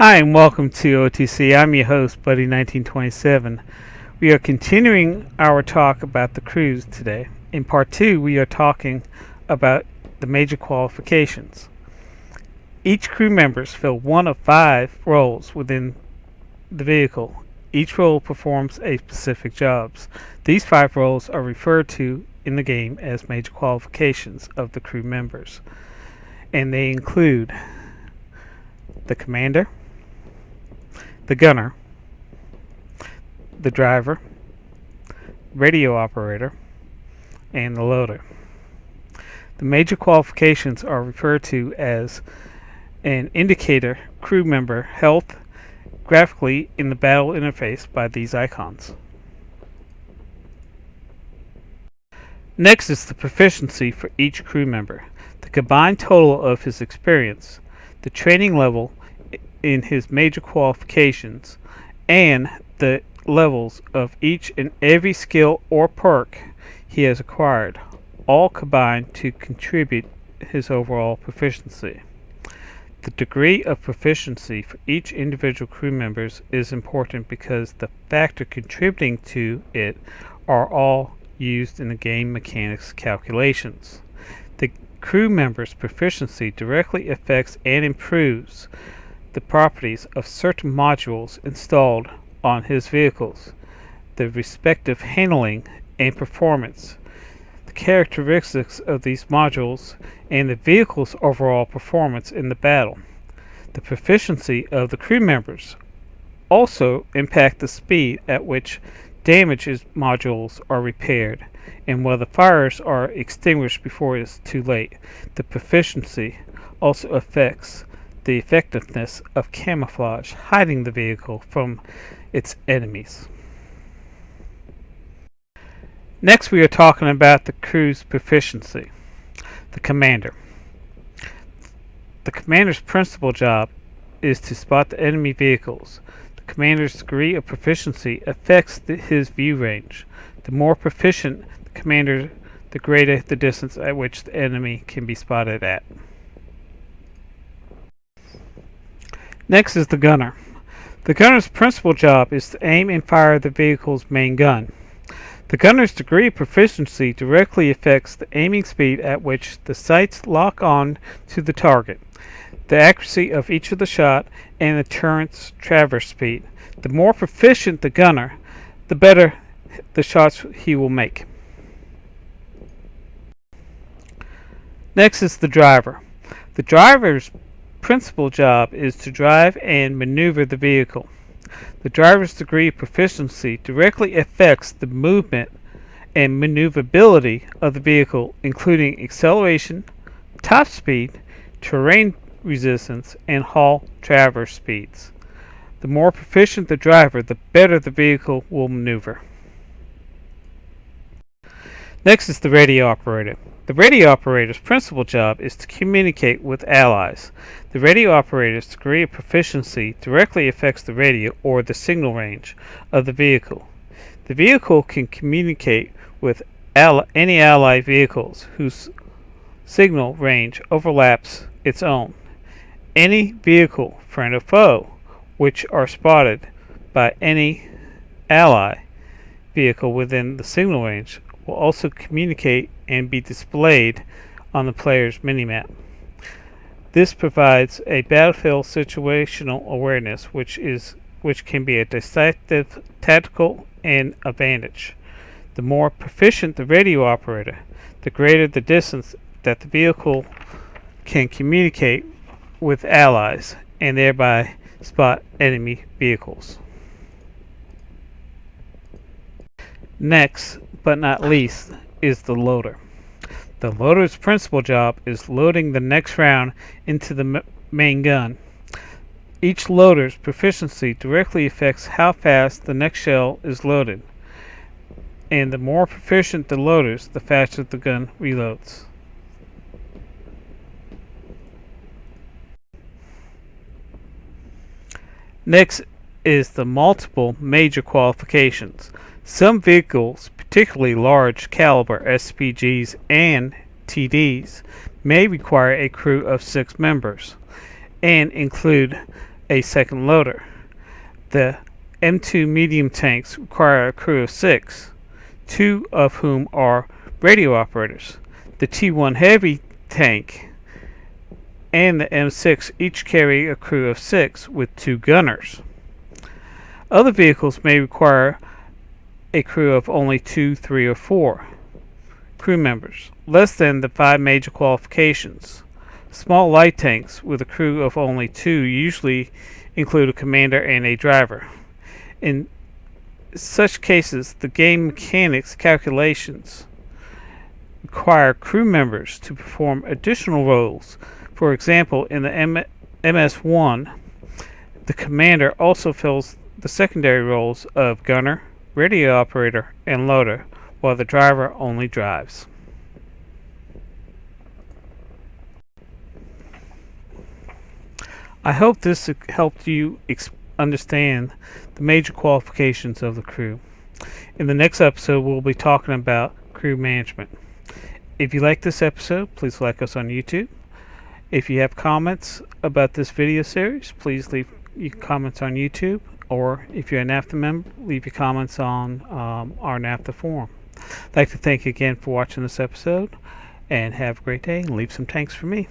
Hi and welcome to OTC. I'm your host, Buddy1927. We are continuing our talk about the crews today. In part 2, we are talking about the major qualifications. Each crew members fill one of 5 roles within the vehicle. Each role performs a specific jobs. These 5 roles are referred to in the game as major qualifications of the crew members. And they include the commander, the gunner, the driver, radio operator, and the loader. The major qualifications are referred to as an indicator crew member health graphically in the battle interface by these icons. Next is the proficiency for each crew member, the combined total of his experience, the training level in his major qualifications, and the levels of each and every skill or perk he has acquired, all combined to contribute his overall proficiency. The degree of proficiency for each individual crew members is important because the factor contributing to it are all used in the game mechanics calculations. The crew member's proficiency directly affects and improves the properties of certain modules installed on his vehicles, the respective handling and performance, the characteristics of these modules, and the vehicle's overall performance in the battle. The proficiency of the crew members also impact the speed at which damaged modules are repaired and whether fires are extinguished before it is too late. The proficiency also affects the effectiveness of camouflage, hiding the vehicle from its enemies. Next, we are talking about the crew's proficiency. The commander. The commander's principal job is to spot the enemy vehicles. The commander's degree of proficiency affects his view range. The more proficient the commander, the greater the distance at which the enemy can be spotted at. Next is the gunner. The gunner's principal job is to aim and fire the vehicle's main gun. The gunner's degree of proficiency directly affects the aiming speed at which the sights lock on to the target, the accuracy of each of the shot, and the turret's traverse speed. The more proficient the gunner, the better the shots he will make. Next is the driver. The driver's principal job is to drive and maneuver the vehicle. The driver's degree of proficiency directly affects the movement and maneuverability of the vehicle, including acceleration, top speed, terrain resistance, and hull traverse speeds. The more proficient the driver, the better the vehicle will maneuver. Next is the radio operator. The radio operator's principal job is to communicate with allies. The radio operator's degree of proficiency directly affects the radio or the signal range of the vehicle. The vehicle can communicate with any allied vehicles whose signal range overlaps its own. Any vehicle, friend or foe, which are spotted by any ally vehicle within the signal range will also communicate and be displayed on the player's minimap. This provides a battlefield situational awareness which can be a decisive tactical and advantage. The more proficient the radio operator, the greater the distance that the vehicle can communicate with allies and thereby spot enemy vehicles. Next, but not least, is the loader. The loader's principal job is loading the next round into the main gun. Each loader's proficiency directly affects how fast the next shell is loaded, and the more proficient the loaders, the faster the gun reloads. Next is the multiple major qualifications. Some vehicles, particularly large caliber SPGs and TDs, may require a crew of 6 members and include a second loader. The M2 medium tanks require a crew of 6, 2 of whom are radio operators. The T1 heavy tank and the M6 each carry a crew of 6 with 2 gunners. Other vehicles may require a crew of only 2, 3, or 4 crew members, less than the 5 major qualifications. Small light tanks with a crew of only 2 usually include a commander and a driver. In such cases, the game mechanics calculations require crew members to perform additional roles. For example, in the MS-1, the commander also fills the secondary roles of gunner, radio operator, and loader, while the driver only drives. I hope this helped you understand the major qualifications of the crew. In the next episode, we'll be talking about crew management. If you like this episode, please like us on YouTube. If you have comments about this video series, please leave your comments on YouTube, or if you're a NAFTA member, leave your comments on our NAFTA forum. I'd like to thank you again for watching this episode, and have a great day, and leave some thanks for me.